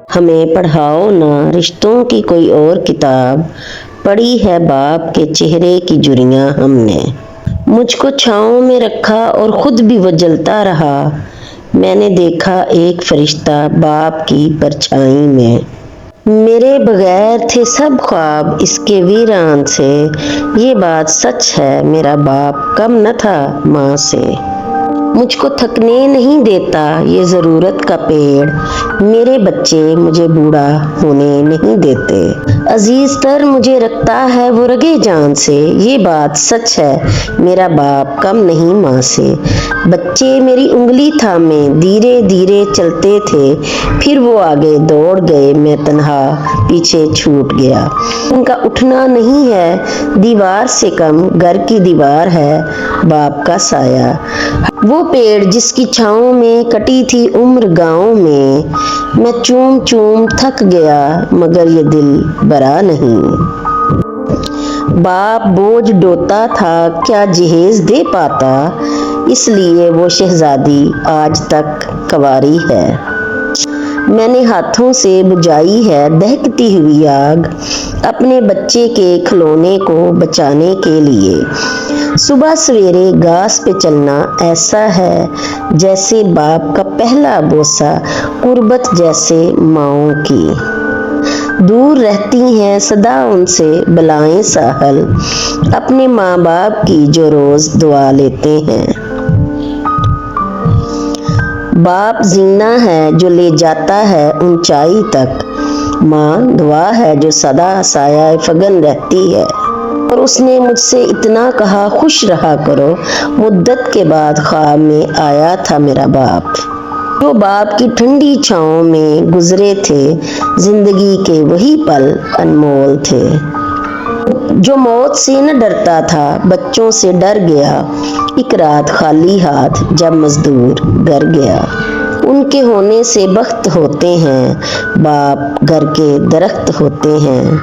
हमें पढ़ाओ ना रिश्तों की कोई और किताब, पढ़ी है बाप के चेहरे की जुरियां हमने। मुझको छाँव में रखा और खुद भी वो जलता रहा। मैंने देखा एक फरिश्ता बाप की परछाई में। मेरे बगैर थे सब ख्वाब इसके वीरान से। ये बात सच है, मेरा बाप कम न था माँ से। मुझको थकने नहीं देता ये ज़रूरत का पेड़, मेरे बच्चे मुझे बूढ़ा होने नहीं देते। अजीज तर मुझे रखता है वो रगे जान से, ये बात सच है, मेरा बाप कम नहीं माँ से। बच्चे मेरी उंगली थामे धीरे धीरे चलते थे, फिर वो आगे दौड़ गए, मैं तन्हा पीछे छूट गया। उनका उठना नहीं है दीवार से कम, घर की दीवार है बाप का साया। वो पेड़ जिसकी छाँव में कटी थी उम्र गाँव में, मैं चूम चूम थक गया मगर ये दिल भरा नहीं। बाप बोझ ढोता था क्या जहेज दे पाता, इसलिए वो शहजादी आज तक कंवारी है। मैंने हाथों से बुझाई है दहकती हुई आग, अपने बच्चे के खिलौने को बचाने के लिए। सुबह सवेरे घास पे चलना ऐसा है जैसे बाप का पहला बोसा, कुर्बत जैसे माँओं की। दूर रहती हैं सदा उनसे बलाएं साहल, अपने माँ बाप की जो रोज दुआ लेते हैं। बाप जीना है जो ले जाता है ऊंचाई तक, माँ दुआ है जो सदा साया फगन रहती है। और उसने मुझसे इतना कहा खुश रहा करो, मुद्दत के बाद ख्वाब में आया था मेरा बाप। जो बाप की ठंडी छाँव में गुजरे थे, जिंदगी के वही पल अनमोल थे। जो मौत से न डरता था बच्चों से डर गया, एक रात खाली हाथ जब मजदूर घर गया। उनके होने से बख्त होते हैं बाप, घर के दरख्त होते हैं।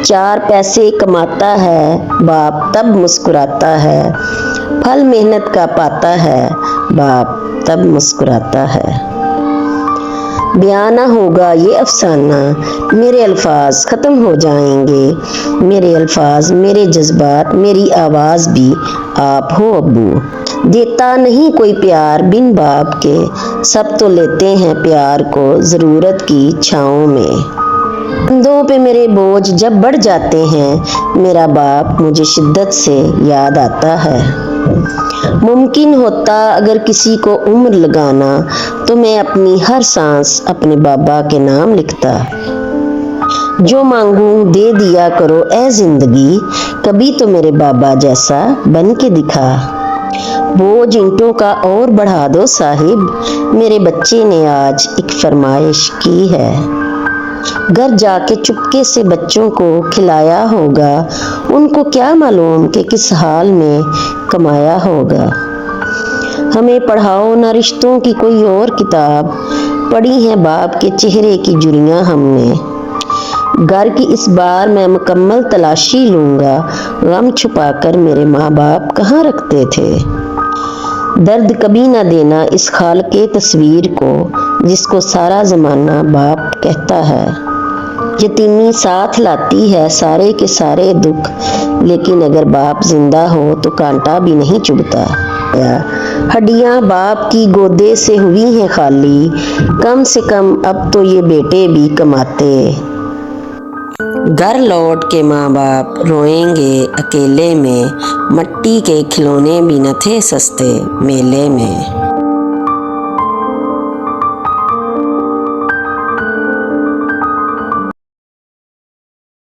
चार पैसे कमाता है बाप तब मुस्कुराता है, फल मेहनत का पाता है बाप तब मुस्कुराता है। बयान ना होगा ये अफसाना, मेरे अल्फाज खत्म हो जाएंगे, मेरे अल्फाज मेरे जज्बात मेरी आवाज़ भी आप हो अब्बू। देता नहीं कोई प्यार बिन बाप के, सब तो लेते हैं प्यार को ज़रूरत की छाँव में। कंधों पे मेरे बोझ जब बढ़ जाते हैं, मेरा बाप मुझे शिद्दत से याद आता है। मुमकिन होता अगर किसी को उम्र लगाना, तो मैं अपनी हर सांस अपने बाबा के नाम लिखता। जो मांगू दे दिया करो ए जिंदगी, कभी तो मेरे बाबा जैसा बन के दिखा। बोझ ईंटों का और बढ़ा दो साहिब, मेरे बच्चे ने आज एक फरमाइश की है। घर जाके चुपके से बच्चों को खिलाया होगा, उनको क्या मालूम कि किस हाल में कमाया होगा। हमें पढ़ाओ ना रिश्तों की कोई और किताब, पढ़ी है बाप के चेहरे की जुरियां हमने। घर की इस बार मैं मुकम्मल तलाशी लूंगा, गम छुपाकर मेरे माँ बाप कहाँ रखते थे। दर्द कभी ना देना इस खाल के तस्वीर को, जिसको सारा ज़माना बाप कहता है। यतीमी साथ लाती है सारे के सारे दुख, लेकिन अगर बाप जिंदा हो तो कांटा भी नहीं चुभता। हड्डियां बाप की गोदे से हुई हैं खाली, कम से कम अब तो ये बेटे भी कमाते। घर लौट के माँ बाप रोएंगे अकेले में, मट्टी के खिलौने भी न थे सस्ते मेले में।